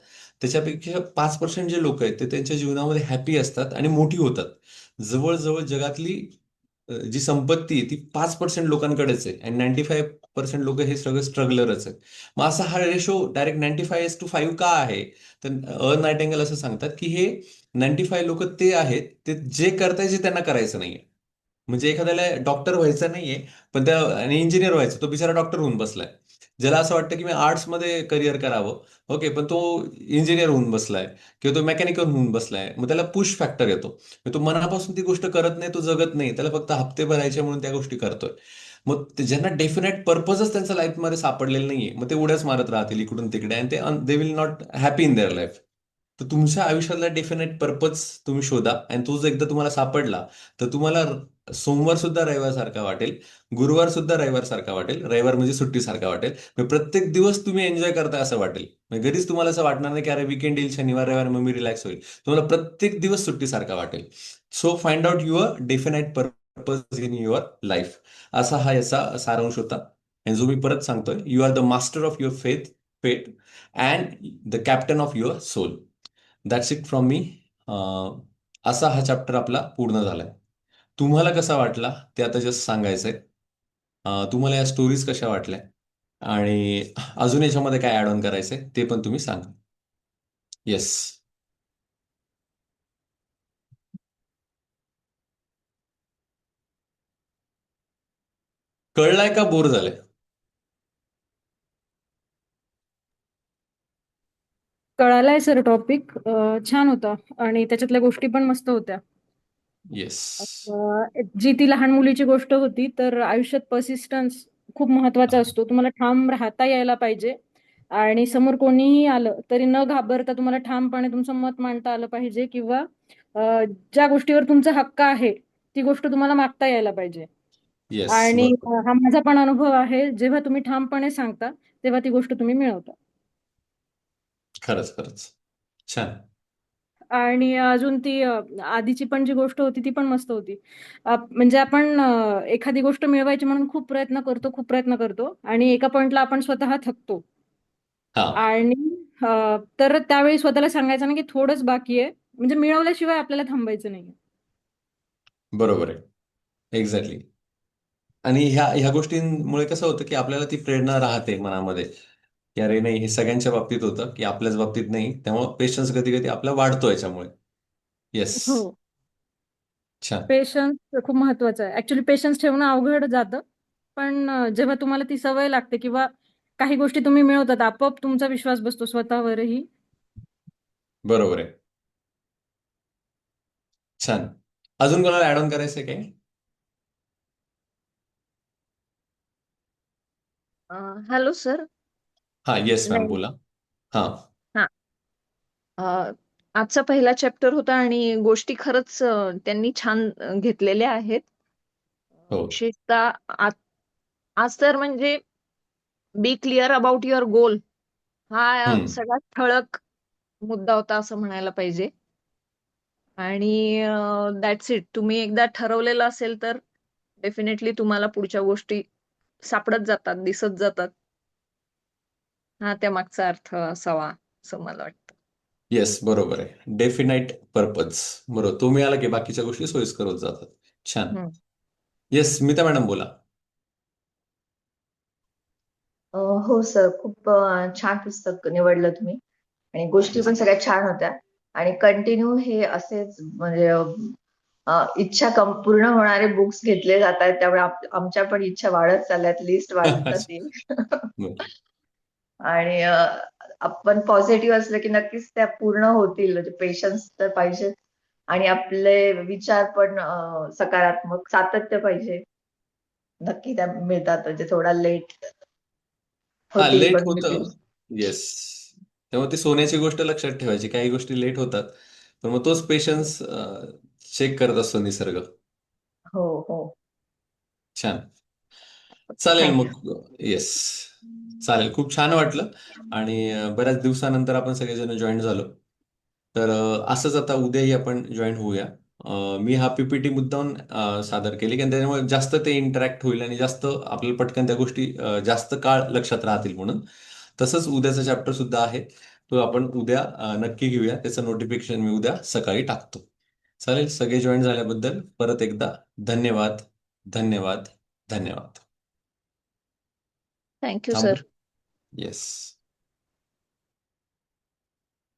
त्याच्यापेक्षा 5% जे लोक आहेत ते त्यांच्या जीवनामध्ये हॅपी असतात आणि मोठी होतात. जवळजवळ जगातली जी संपत्ती आहे ती 5% लोकांकडेच आहे आणि 95% लोक हे सगळे स्ट्रगलरच आहेत. मग असा हा रेशो डायरेक्ट 95:5 का आहे? तर नायटिंगेल असं सांगतात की हे 95 लोक ते आहेत ते जे करताय जे त्यांना करायचं नाहीये. म्हणजे एखाद्याला डॉक्टर व्हायचं नाहीये, पण त्या आणि इंजिनियर व्हायचं, तो बिचारा डॉक्टर होऊन बसलाय. ज्याला असं वाटतं की मी आर्ट्समध्ये करिअर करावं, ओके, पण तो इंजिनियर होऊन बसलाय किंवा तो मेकॅनिकल होऊन बसलाय. मग त्याला पुश फॅक्टर येतो. मग तो मनापासून ती गोष्ट करत नाही, तो जगत नाही, त्याला फक्त हप्ते भरायचे म्हणून त्या गोष्टी करतोय. मग ज्यांना डेफिनेट पर्पजच त्यांच्या लाईफमध्ये सापडलेलं नाहीये, मग ते उड्याच मारत राहतील इकडून तिकडे आणि ते they will not happy in their life. तर तुमच्या आयुष्यातला डेफिनेट पर्पज तुम्ही शोधा आणि तो जर एकदा तुम्हाला सापडला तर तुम्हाला सोमवार सुद्धा रविवार सारखा वाटेल, गुरुवार सुद्धा रविवार सारखा वाटेल, रविवार म्हणजे सुट्टीसारखा वाटेल. मग प्रत्येक दिवस तुम्ही एन्जॉय करताय असं वाटेल. म्हणजे घरीच तुम्हाला असं वाटणार नाही की अरे वीकेंड येईल शनिवार रविवार मग मी रिलॅक्स होईल. तुम्हाला प्रत्येक दिवस सुट्टीसारखा वाटेल. So find out your definite purpose in your life. असा हा याचा सारांश होता. आणि जो मी परत सांगतोय, you are the master of your fate and the captain of your soul. That's it from me. असा हा चॅप्टर आपला पूर्ण झालाय. तुम्हाला कसा वाटला ते आता जस्ट सांगायचंय. तुम्हाला या स्टोरीज कशा वाटल्या आणि अजून याच्यामध्ये काय ऍड ऑन करायचंय ते पण तुम्ही सांगा. येस. कळलाय का बोर झालंय? कळालाय सर टॉपिक. छान होता आणि त्याच्यातल्या गोष्टी पण मस्त होत्या. येस. जी ती लहान मुलीची गोष्ट होती, तर आयुष्यात पर्सिस्टन्स खूप महत्वाचा असतो. तुम्हाला ठाम राहता यायला पाहिजे आणि समोर कोणीही आलं तरी न घाबरता तुम्हाला ठामपणे तुमचं मत मांडता आलं पाहिजे, किंवा ज्या गोष्टीवर तुमचा हक्क आहे ती गोष्ट तुम्हाला मागता यायला पाहिजे. येस, आणि बरोबर. हा माझा पण अनुभव आहे, जेव्हा तुम्ही ठामपणे सांगता तेव्हा ती गोष्ट तुम्ही मिळवता. खरंच खरंच. छान. आणि अजून ती आधीची पण जी गोष्ट होती ती पण मस्त होती. म्हणजे आपण एखादी गोष्ट मिळवायची म्हणून खूप प्रयत्न करतो, खूप प्रयत्न करतो आणि एका पॉइंटला आपण स्वतः थकतो. हा. आणि तर त्यावेळी स्वतःला सांगायचं ना की थोडंच बाकी आहे, म्हणजे मिळवल्याशिवाय आपल्याला थांबायचं नाही. बरोबर आहे. एक्झॅक्टली. आणि ह्या ह्या गोष्टींमुळे कसं होतं की आपल्याला ती प्रेरणा राहते मनामध्ये की अरे नाही, हे सगळ्यांच्या बाबतीत होतं की आपल्याच बाबतीत नाही, त्यामुळे पेशन्स कधी कधी आपला वाढतो याच्यामुळे. येस. हो. छान. पेशन्स खूप महत्वाचं आहे. ऍक्च्युली पेशन्स ठेवणं अवघड जातं, पण जेव्हा तुम्हाला ती सवय लागते किंवा काही गोष्टी तुम्ही मिळवतात, आपोआप तुमचा विश्वास बसतो स्वतःवरही. बरोबर आहे. छान. अजून कोणाला ऍड ऑन करायचंय काय? Hello sir. हा, येस मॅम, नाही. बोला. हा. हा. अ, आजचा पहिला चॅप्टर होता आणि गोष्टी खरंच त्यांनी छान घेतलेल्या आहेत. हो. विशेषतः आज तर म्हणजे बी क्लिअर अबाउट युअर गोल हा हम्म. सगळ्यात ठळक मुद्दा होता असं म्हणायला पाहिजे. आणि दॅट्स इट. तुम्ही एकदा ठरवलेलं असेल तर डेफिनेटली तुम्हाला पुढच्या गोष्टी सापडत जातात, दिसत जातात. हा त्यामागचा अर्थ असावा असं मला वाटतं. येस, बरोबर आहे. Definite purpose. बरोबर, तो मिळाला की बाकीच्या गोष्टी सोयीस्कर होत जातात. छान. हम्म. येस, स्मिता मॅडम, बोला. अ, हो सर, खूप छान पुस्तक निवडलं तुम्ही आणि गोष्टी येस. पण सगळ्या छान होत्या आणि कंटिन्यू हे असेच म्हणजे इच्छा पूर्ण होणारे बुक्स घेतले जात आहेत, त्यामुळे आमच्या पण इच्छा वाढत चालल्यात, लिस्ट वाढत जातील. बरं. आणि आपण पॉझिटिव्ह असलं की नक्कीच त्या पूर्ण होतील. म्हणजे पेशन्स तर पाहिजे आणि आपले विचार पण सकारात्मक, सातत्य पाहिजे. नक्की त्या मिळतात, म्हणजे थोडा लेट हा, होतील लेट पण मिळतील. होतं. येस. त्यामुळे ती सोन्याची गोष्ट लक्षात ठेवायची, काही गोष्टी लेट होतात, पण मग तोच पेशन्स चेक करत असतो निसर्ग. हो हो. छान. चालेल थँक्यू. मग. येस. चालेल, खूप छान वाटलं. आणि बऱ्याच दिवसानंतर आपण सगळेजण जॉईन झालो. तर असंच आता उद्याही आपण जॉईन होऊया. मी हा पीपीटी मुद्दाम सादर केली कारण त्याच्यामुळे जास्त ते इंटरॅक्ट होईल आणि जास्त आपल्याला पटकन त्या गोष्टी जास्त काळ लक्षात राहतील म्हणून. तसंच उद्याचा चॅप्टर सुद्धा आहे, तो आपण उद्या नक्की घेऊया. त्याचं नोटिफिकेशन मी उद्या सकाळी टाकतो. चालेल. सगळे जॉईन झाल्याबद्दल परत एकदा धन्यवाद, धन्यवाद, धन्यवाद. थँक्यू थांबू. सर. येस.